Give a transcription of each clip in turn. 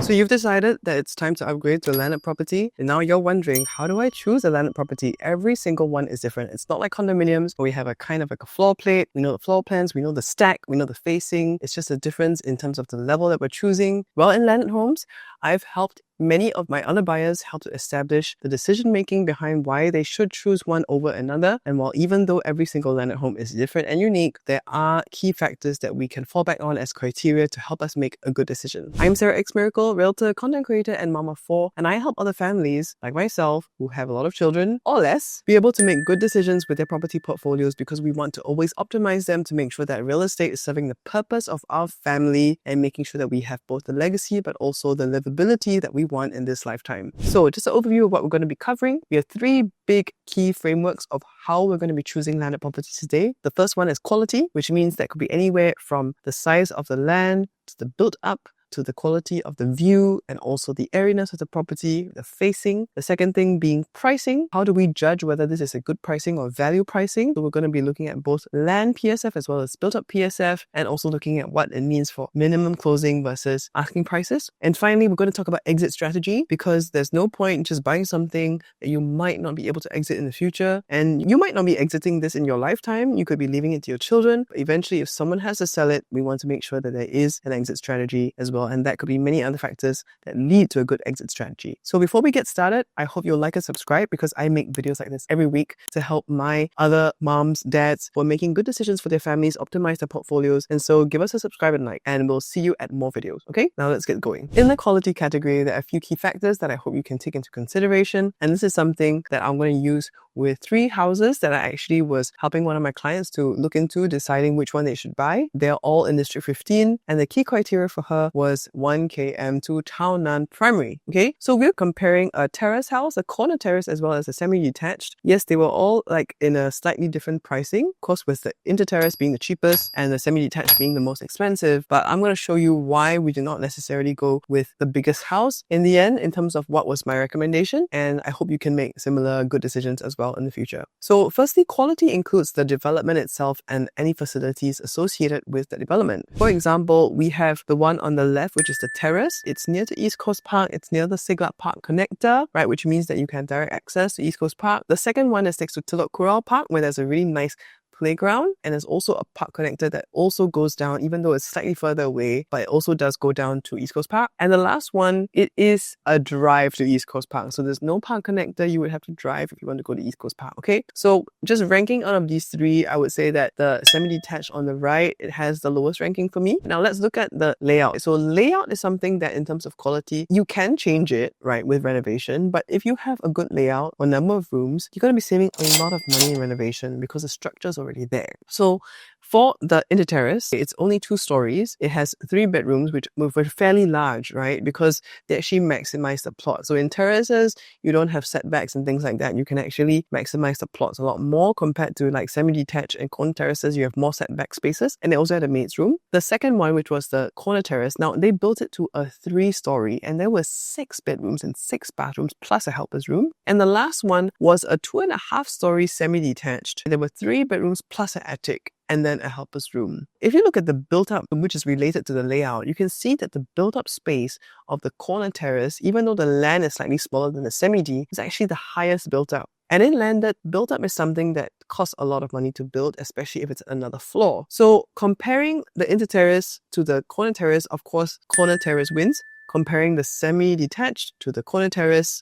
So you've decided that it's time to upgrade to a landed property, and now you're wondering, how do I choose a landed property? Every single one is different. It's not like condominiums where we have a kind of like a floor plate. We know the floor plans, we know the stack, we know the facing. It's just a difference in terms of the level that we're choosing. Well, in landed homes, I've helped many of my other buyers help to establish the decision making behind why they should choose one over another. And while even though every single landed home is different and unique, there are key factors that we can fall back on as criteria to help us make a good decision. I'm Sarah X Miracle, realtor, content creator, and mama of 4, and I help other families like myself who have a lot of children or less be able to make good decisions with their property portfolios, because we want to always optimize them to make sure that real estate is serving the purpose of our family and making sure that we have both the legacy but also the livability that we want in this lifetime. So just an overview of what we're going to be covering. We have 3 big key frameworks of how we're going to be choosing landed properties today. The first one is quality, which means that could be anywhere from the size of the land to the built up to the quality of the view and also the airiness of the property, the facing. The second thing being pricing. How do we judge whether this is a good pricing or value pricing? So we're going to be looking at both land PSF as well as built up PSF, and also looking at what it means for minimum closing versus asking prices. And finally, we're going to talk about exit strategy, because there's no point just buying something that you might not be able to exit in the future. And you might not be exiting this in your lifetime. You could be leaving it to your children. But eventually, if someone has to sell it, we want to make sure that there is an exit strategy as well. And that could be many other factors that lead to a good exit strategy. So before we get started, I hope you'll like and subscribe, because I make videos like this every week to help my other moms, dads who are making good decisions for their families, optimize their portfolios. And so give us a subscribe and like, and we'll see you at more videos. Okay, now let's get going. In the quality category, there are a few key factors that I hope you can take into consideration. And this is something that I'm going to use with 3 houses that I actually was helping one of my clients to look into, deciding which one they should buy. They're all in District 15, and the key criteria for her was 1 km to Town Nan Primary. Okay, so we're comparing a terrace house, a corner terrace, as well as a semi-detached. Yes, they were all like in a slightly different pricing, of course, with the inter-terrace being the cheapest and the semi-detached being the most expensive. But I'm going to show you why we did not necessarily go with the biggest house in the end, in terms of what was my recommendation. And I hope you can make similar good decisions as well in the future. So firstly, quality includes the development itself and any facilities associated with the development. For example, we have the one on the left, which is the Terrace. It's near to East Coast Park. It's near the Siglap Park connector, right? Which means that you can have direct access to East Coast Park. The second one is next to Telok Kurau Park, where there's a really nice playground, and there's also a park connector that also goes down, even though it's slightly further away, but it also does go down to East Coast Park. And the last one, it is a drive to East Coast Park. So there's no park connector. You would have to drive if you want to go to East Coast Park. Okay, so just ranking out of these 3, I would say that the semi-detached on the right, it has the lowest ranking for me. Now let's look at the layout. So layout is something that in terms of quality, you can change it, right, with renovation. But if you have a good layout or number of rooms, you're going to be saving a lot of money in renovation, because the structure is already there. So for the inter-terrace, it's only 2 stories. It has 3 bedrooms, which were fairly large, right? Because they actually maximize the plot. So in terraces, you don't have setbacks and things like that. You can actually maximize the plots a lot more compared to like semi-detached and corner terraces. You have more setback spaces, and they also had a maid's room. The second one, which was the corner terrace, now they built it to a 3-story, and there were 6 bedrooms and 6 bathrooms plus a helper's room. And the last one was a 2.5-story semi-detached. There were 3 bedrooms plus an attic, and then a helper's room. If you look at the built-up, which is related to the layout, you can see that the built-up space of the corner terrace, even though the land is slightly smaller than the semi-D, is actually the highest built-up. And in land, that built-up is something that costs a lot of money to build, especially if it's another floor. So comparing the inter-terrace to the corner terrace, of course, corner terrace wins. Comparing the semi-detached to the corner terrace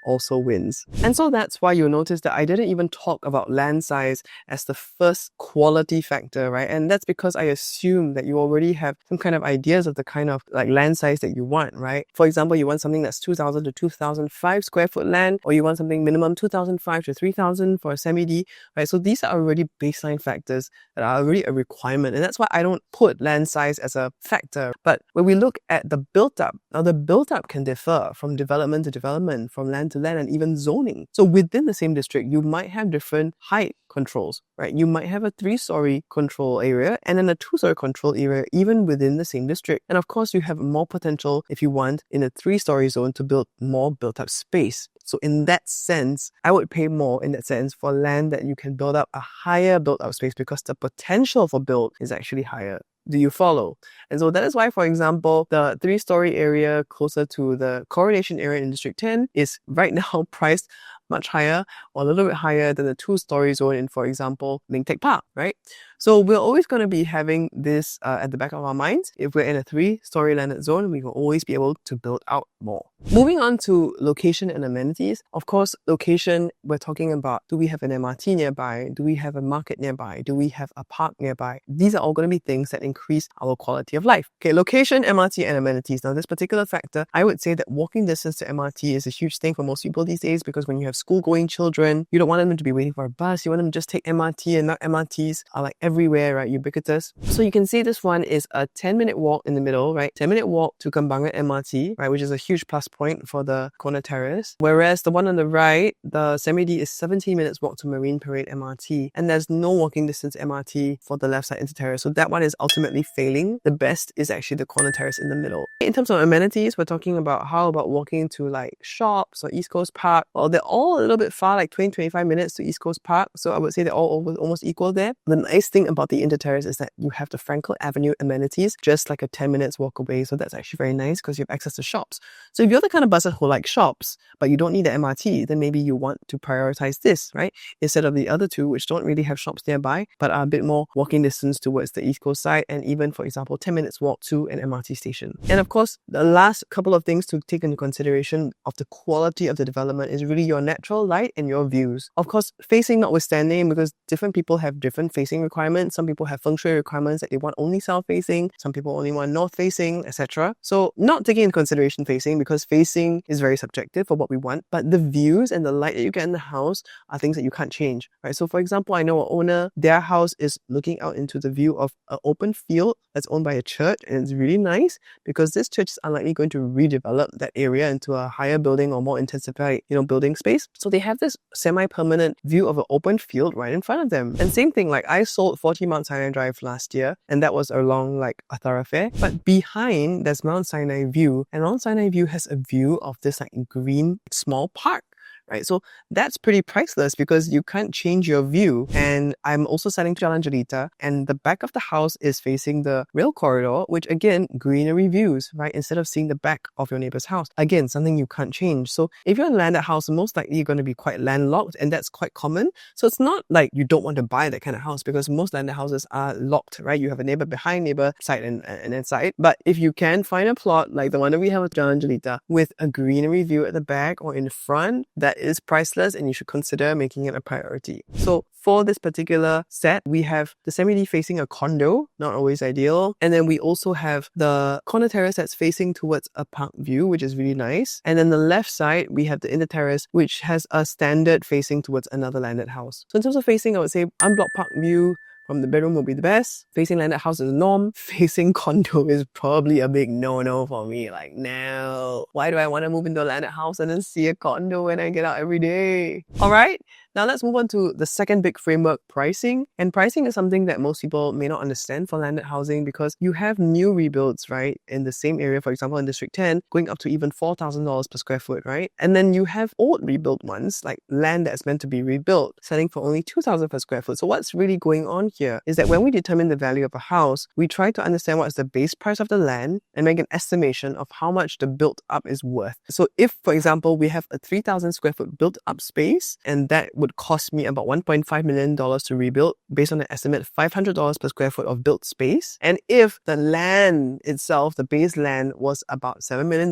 also wins. And so that's why you'll notice that I didn't even talk about land size as the first quality factor, right? And that's because I assume that you already have some kind of ideas of the kind of like land size that you want, right? For example, you want something that's 2,000 to 2,005 square foot land, or you want something minimum 2,005 to 3,000 for a semi-D, right? So these are already baseline factors that are already a requirement. And that's why I don't put land size as a factor. But when we look at the built-up, now the built-up can differ from development to development, from land to land, and even zoning. So within the same district, you might have different height controls, right? You might have a 3-story control area and then a 2-story control area even within the same district. And of course, you have more potential if you want in a 3-story zone to build more built-up space. So in that sense, I would pay more in that sense for land that you can build up a higher built-up space, because the potential for build is actually higher. do you follow? And so that is why, for example, the 3-story area closer to the Coronation area in District 10 is right now priced much higher or a little bit higher than the 2-story zone in, for example, Ling Tek Park, right? So we're always going to be having this at the back of our minds. If we're in a 3-story landed zone, we will always be able to build out more. Moving on to location and amenities. Of course, location, we're talking about, do we have an MRT nearby? Do we have a market nearby? Do we have a park nearby? These are all going to be things that increase our quality of life. Okay, location, MRT, and amenities. Now, this particular factor, I would say that walking distance to MRT is a huge thing for most people these days, because when you have school-going children, you don't want them to be waiting for a bus. You want them to just take MRT, and now MRTs are like everywhere, right? Ubiquitous. So you can see this one is a 10-minute walk in the middle, right? 10-minute walk to Kembangan MRT, right? Which is a huge plus point for the Condo Terrace. Whereas the one on the right, the Semi-D, is 17 minutes walk to Marine Parade MRT. And there's no walking distance MRT for the left side into Terrace. So that one is ultimately failing. The best is actually the Condo Terrace in the middle. In terms of amenities, we're talking about how about walking to like shops or East Coast Park. Well, they're all a little bit far, like 20-25 minutes to East Coast Park. So I would say they're all almost equal there. The nice thing about the Inter-Terrace is that you have the Frankel Avenue amenities just like a 10 minutes walk away. So that's actually very nice because you have access to shops. So if you're the kind of person who likes shops, but you don't need the MRT, then maybe you want to prioritize this, right? Instead of the other two, which don't really have shops nearby, but are a bit more walking distance towards the East Coast side, and even, for example, 10 minutes walk to an MRT station. And of course, the last couple of things to take into consideration of the quality of the development is really your natural light and your views. Of course, facing notwithstanding, because different people have different facing requirements. Some people have feng shui requirements that they want only south facing, some people only want north facing, etc. So not taking into consideration facing, because facing is very subjective for what we want, but the views and the light that you get in the house are things that you can't change, right? So for example, I know an owner, their house is looking out into the view of an open field that's owned by a church, and it's really nice because this church is unlikely going to redevelop that area into a higher building or more intensified, building space. So they have this semi-permanent view of an open field right in front of them. And same thing, like I sold 40 Mount Sinai Drive last year, and that was along like a thoroughfare, but behind there's Mount Sinai View, and Mount Sinai View has a view of this like green small park. Right? So that's pretty priceless because you can't change your view. And I'm also selling to Jalan Jelita, and the back of the house is facing the rail corridor, which again, greenery views, right? Instead of seeing the back of your neighbor's house. Again, something you can't change. So if you're in a landed house, most likely you're going to be quite landlocked, and that's quite common. So it's not like you don't want to buy that kind of house, because most landed houses are locked, right? You have a neighbor behind, neighbor side and inside. But if you can find a plot like the one that we have with Jalan Jelita with a greenery view at the back or in front, that is priceless, and you should consider making it a priority. So for this particular set, we have the Semi-D facing a condo, not always ideal. And then we also have the Condo Terrace that's facing towards a park view, which is really nice. And then the left side, we have the Inter-Terrace, which has a standard facing towards another landed house. So in terms of facing, I would say unblocked park view from the bedroom will be the best. Facing landed house is the norm. Facing condo is probably a big no-no for me. Like, no. Why do I want to move into a landed house and then see a condo when I get out every day? All right. Now let's move on to the second big framework, pricing. And pricing is something that most people may not understand for landed housing, because you have new rebuilds, right? In the same area, for example, in District 10, going up to even $4,000 per square foot, right? And then you have old rebuilt ones, like land that's meant to be rebuilt, selling for only $2,000 per square foot. So what's really going on here is that when we determine the value of a house, we try to understand what is the base price of the land and make an estimation of how much the built up is worth. So if, for example, we have a 3,000 square foot built up space, and that would cost me about $1.5 million to rebuild based on an estimate of $500 per square foot of built space. And if the land itself, the base land, was about $7 million,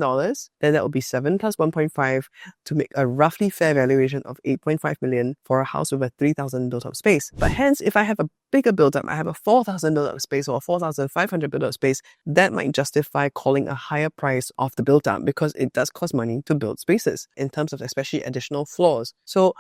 then that would be 7 plus 1.5 to make a roughly fair valuation of $8.5 million for a house with a 3,000 built up space. But hence, if I have a bigger build up, I have a 4,000 build up space or a 4,500 build up space, that might justify calling a higher price of the build up, because it does cost money to build spaces in terms of especially additional floors. So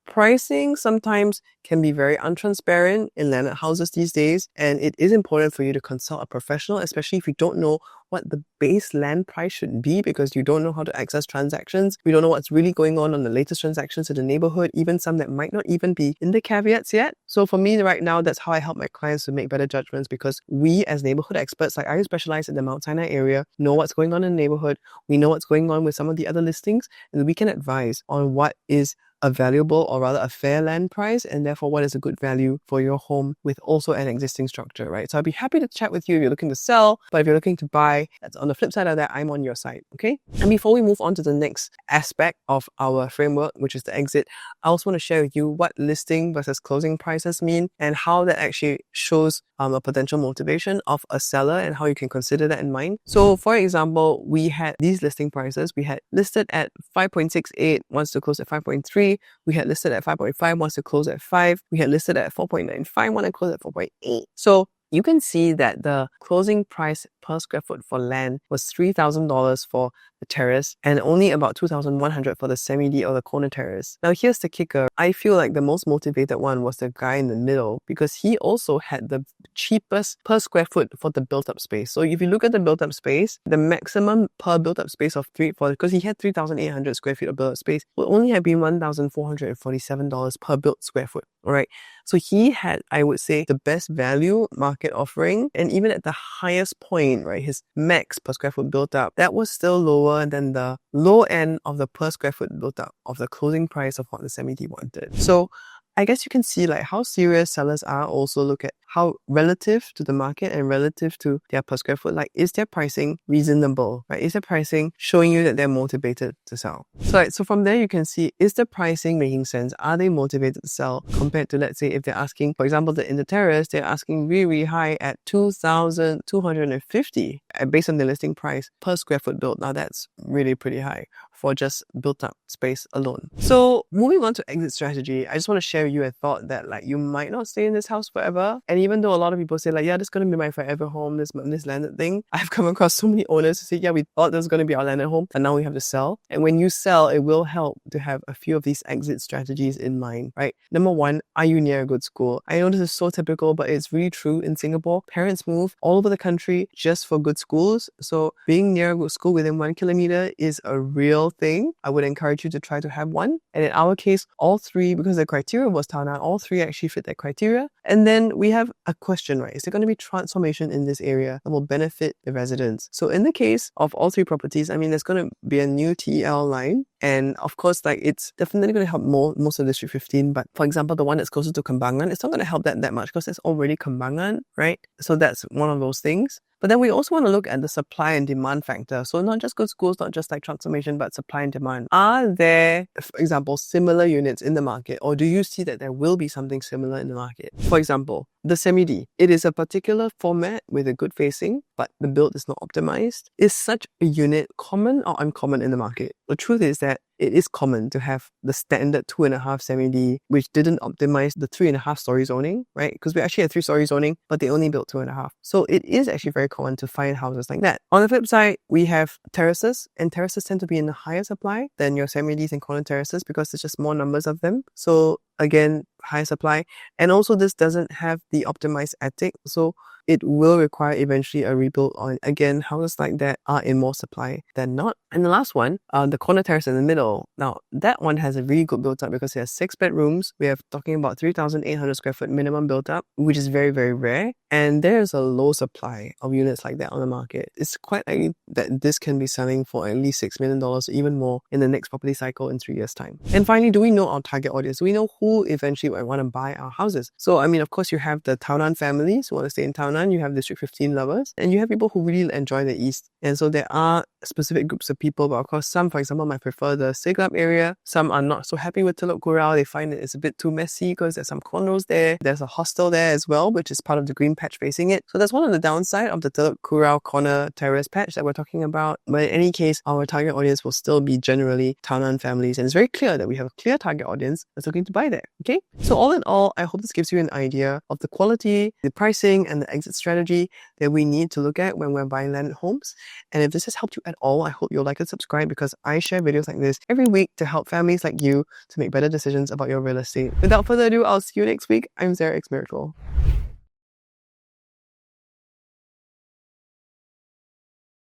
pricing sometimes can be very untransparent in landed houses these days, and it is important for you to consult a professional, especially if you don't know what the base land price should be, because you don't know how to access transactions. We don't know what's really going on the latest transactions in the neighborhood, even some that might not even be in the caveats yet. So for me right now, that's how I help my clients to make better judgments, because we as neighborhood experts, like I specialize in the Mount Sinai area, know what's going on in the neighborhood. We know what's going on with some of the other listings, and we can advise on what is a valuable or rather a fair land price, and therefore what is a good value for your home with also an existing structure, right? So I'd be happy to chat with you if you're looking to sell, but if you're looking to buy, that's on the flip side of that, I'm on your side, okay? And before we move on to the next aspect of our framework, which is the exit, I also want to share with you what listing versus closing prices mean and how that actually shows a potential motivation of a seller and how you can consider that in mind. So for example, we had these listing prices. We had listed at 5.68, wants to close at 5.3. We had listed at 5.5, wants to close at 5. We had listed at 4.95, want to close at 4.8. So you can see that the closing price per square foot for land was $3,000 for the terrace and only about $2,100 for the semi-D or the corner terrace. Now here's the kicker. I feel like the most motivated one was the guy in the middle because he also had the cheapest per square foot for the built-up space. So if you look at the built-up space, the maximum per built-up space of because he had 3,800 square feet of built-up space, would only have been $1,447 per built square foot. All right. So he had, I would say, the best value market offering, and even at the highest point, right, his max per square foot built up, that was still lower than the low end of the per square foot built up of the closing price of what the semi-D wanted. So I guess you can see like how serious sellers are. Also look at how relative to the market and relative to their per square foot, like is their pricing reasonable, right? Is their pricing showing you that they're motivated to sell? So from there you can see, is the pricing making sense? Are they motivated to sell compared to, let's say, if they're asking, for example, in the terrace, they're asking really, really high at $2,250 based on the listing price per square foot built. Now that's really pretty high for just built up space alone. So moving on to exit strategy, I just want to share with you a thought that like you might not stay in this house forever. And even though a lot of people say like, yeah, this is going to be my forever home, this landed thing, I've come across so many owners who say, yeah, we thought this was going to be our landed home and now we have to sell. And when you sell, it will help to have a few of these exit strategies in mind, right? Number one, are you near a good school? I know this is so typical, but it's really true in Singapore. Parents move all over the country just for good schools. So being near a good school within 1 kilometer is a real thing. I would encourage you to try to have one. And in our case, all three, because the criteria was Tana, all three actually fit that criteria. And then we have a question, right? Is there going to be transformation in this area that will benefit the residents? So in the case of all three properties, I mean, there's going to be a new TEL line. And of course, like it's definitely going to help most of District 15. But for example, the one that's closer to Kembangan, it's not going to help that much because it's already Kembangan, right? So that's one of those things. But then we also want to look at the supply and demand factor. So not just good schools, not just like transformation, but supply and demand. Are there, for example, similar units in the market? Or do you see that there will be something similar in the market? For example, the semi-D. It is a particular format with a good facing, but the build is not optimized. Is such a unit common or uncommon in the market? The truth is that it is common to have the standard 2.5 semi-D, which didn't optimize the 3.5 story zoning, right? Because we actually had 3 story zoning, but they only built 2.5. So it is actually very common to find houses like that. On the flip side, we have terraces, and terraces tend to be in a higher supply than your semi-Ds and corner terraces because there's just more numbers of them. So again, high supply. And also this doesn't have the optimized attic. So it will require eventually a rebuild on, again, houses like that are in more supply than not. And the last one, the corner terrace in the middle. Now, that one has a really good built up because it has 6 bedrooms. We are talking about 3,800 square foot minimum built up, which is very, very rare. And there's a low supply of units like that on the market. It's quite likely that this can be selling for at least $6 million, even more in the next property cycle in 3 years' time. And finally, do we know our target audience? Do we know who eventually might want to buy our houses? So, I mean, of course, you have the Townan families who want to stay in Townan. You have District 15 lovers, and you have people who really enjoy the East. And so there are specific groups of people, but of course, some, for example, might prefer the Siglap area. Some are not so happy with Teluk Kurau. They find it's a bit too messy because there's some condos there. There's a hostel there as well, which is part of the green patch facing it. So that's one of the downside of the Teluk Kurau corner terrace patch that we're talking about. But in any case, our target audience will still be generally Townan families. And it's very clear that we have a clear target audience that's looking to buy there. Okay? So all in all, I hope this gives you an idea of the quality, the pricing, and the exit strategy that we need to look at when we're buying landed homes. And if this has helped you at all, I hope you'll like and subscribe because I share videos like this every week to help families like you to make better decisions about your real estate. Without further ado, I'll see you next week. I'm Sarah X Miracle.